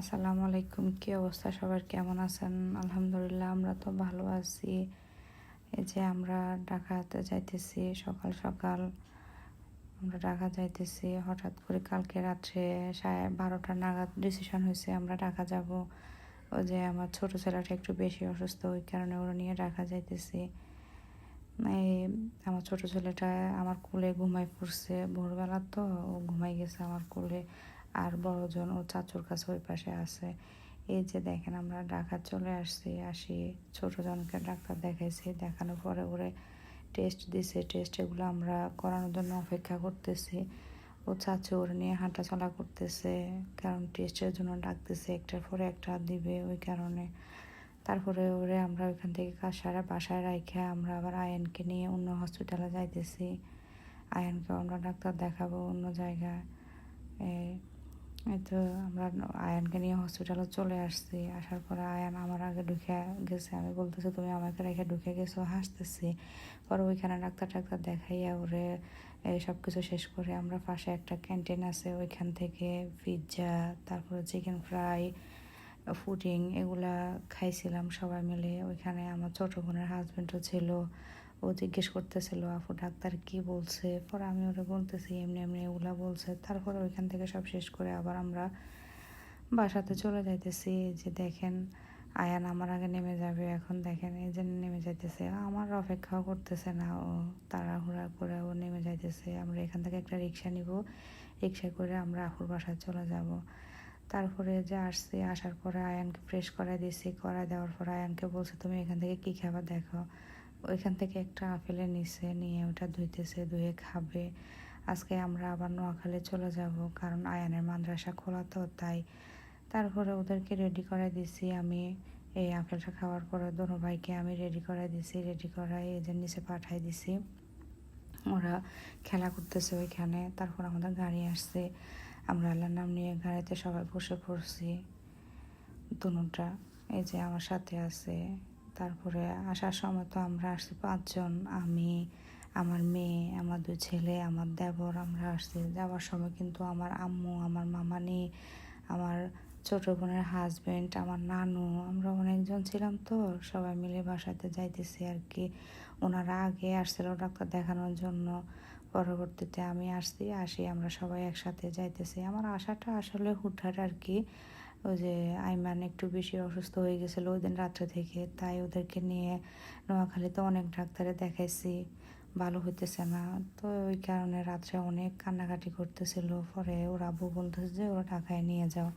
আসসালামু আলাইকুম। কি অবস্থা সবার, কেমন আছেন? আলহামদুলিল্লাহ আমরা তো ভালো আছি। এই যে আমরা ঢাকাতে যাইতেছি সকাল সকাল। আমরা ঢাকা যাইতেছি হঠাৎ করে কালকে রাত্রে 12:30 নাগাদ ডিসিশন হয়েছে আমরা ঢাকা যাব। ওই যে আমার ছোট ছেলেটা একটু বেশি অসুস্থ, ওই কারণে ওরা নিয়ে ঢাকা যাইতেছি। এই আমার ছোট ছেলেটা আমার কোলে ঘুমাই পড়ছে ভোরবেলা, তো ও ঘুমাই গেছে আমার কোলে। আর বড়জন ও চাচুর কাছে ওই পাশে আছে। এই যে দেখেন আমরা ঢাকা চলে আসি ছোট জনকে ডাক্তার দেখাইছি, দেখানোর পরে ওরে টেস্ট দিছে। টেস্ট এগুলো আমরা করানোর জন্য অপেক্ষা করতেছি। ও চাচু ওর নিয়ে হাঁটাচলা করতেছে, কারণ টেস্টের জন্য ডাকতেছে, একটার পরে একটা দিবে ওই কারণে। তারপরে ওরে আমরা ওইখান থেকে কাজ সারা বাসায় রাইখা আমরা আবার আয়ানকে নিয়ে অন্য হসপিটালে যাইতেছি। আয়ানকে আমরা ডাক্তার দেখাবো অন্য জায়গায়। এই তো আমরা আয়ানকে নিয়ে হসপিটালে চলে আসছি। আসার পরে আয়ান আমার আগে ঢুকে গেছে। আমি বলতেছি তুমি আমাকে রেখে ঢুকে গেছো, হাসতেছি। পরে ওইখানে ডাক্তার দেখাইয়া ওরে সব কিছু শেষ করে আমরা পাশে একটা ক্যান্টিন আছে, ওইখান থেকে পিৎজা, তারপরে চিকেন ফ্রাই, ফুডিং এগুলা খাইছিলাম সবাই মিলে। ওইখানে আমার ছোটো বোনের হাজব্যান্ডও ছিল। ও জিজ্ঞেস করতেছিল আপু ডাক্তার কি বলছে, পরে আমি ওরা বলতেছি এমনি এমনি এগুলা বলছে। তারপরে ওইখান থেকে সব শেষ করে আবার আমরা বাসাতে চলে যাইতেছি। যে দেখেন আয়ান আমার আগে নেমে যাবে, এখন দেখেন এই যে নেমে যাইতেছে, আমার অপেক্ষাও করতেছে না, ও তাড়াহুড়া করে ও নেমে যাইতেছে। আমরা এখান থেকে একটা রিক্সা নিব, রিক্সা করে আমরা আপুর বাসায় চলে যাব। তারপরে যে আসছি, আসার পরে আয়ানকে ফ্রেশ করাই দিয়েছি, করাই দেওয়ার পরে আয়ানকে বলছে তুমি এখান থেকে কী খাবার দেখো। ওইখান থেকে একটা আপেলের নিচে নিয়ে ওটা ধুইতেছে, ধুয়ে খাবে। আজকে আমরা আবার নোয়াখালী চলে যাব, কারণ আয়ানের মাদ্রাসা খোলা, তো তাই। তারপরে ওদেরকে রেডি করাই দিছি আমি। এই আপেলটা খাওয়ার পরে দোনো ভাইকে আমি রেডি করাই দিছি, রেডি করাই এদের নিচে পাঠাই দিছি। ওরা খেলা করতেছে ওইখানে। তারপর আমাদের গাড়ি আসছে, আমরা আল্লাহর নাম নিয়ে গাড়িতে সবাই বসে পড়ছি দুটা। এই যে আমার সাথে আছে। তারপরে আসার সময় তো আমরা আসছি 5 জন, আমি, আমার মেয়ে, আমার 2 ছেলে, আমার দেবর, আমরা আসছি। যাওয়ার সময় কিন্তু আমার আম্মু, আমার মামানি, আমার ছোটো বোনের হাজব্যান্ড, আমার নানু, আমরা অনেকজন ছিলাম, তো সবাই মিলে বাসাতে যাইতেছি আর কি। ওনারা আগে আসছিল ডাক্তার দেখানোর জন্য, পরবর্তীতে আমি আসি আমরা সবাই একসাথে যাইতেছি। আমার আশাটা আসলে হুটহাট আর কি। ওই যে আইমান একটু বেশি অসুস্থ হয়ে গেছিলো ওই দিন রাত্রে থেকে, তাই ওদেরকে নিয়ে নোয়াখালীতে অনেক ডাক্তারে দেখাইছি, ভালো হইতেছে না। তো ওই কারণে রাত্রে অনেক কান্নাকাটি করতেছিল। পরে ওর আব্বু বলতেছে যে ওরা ঢাকায় নিয়ে যাও।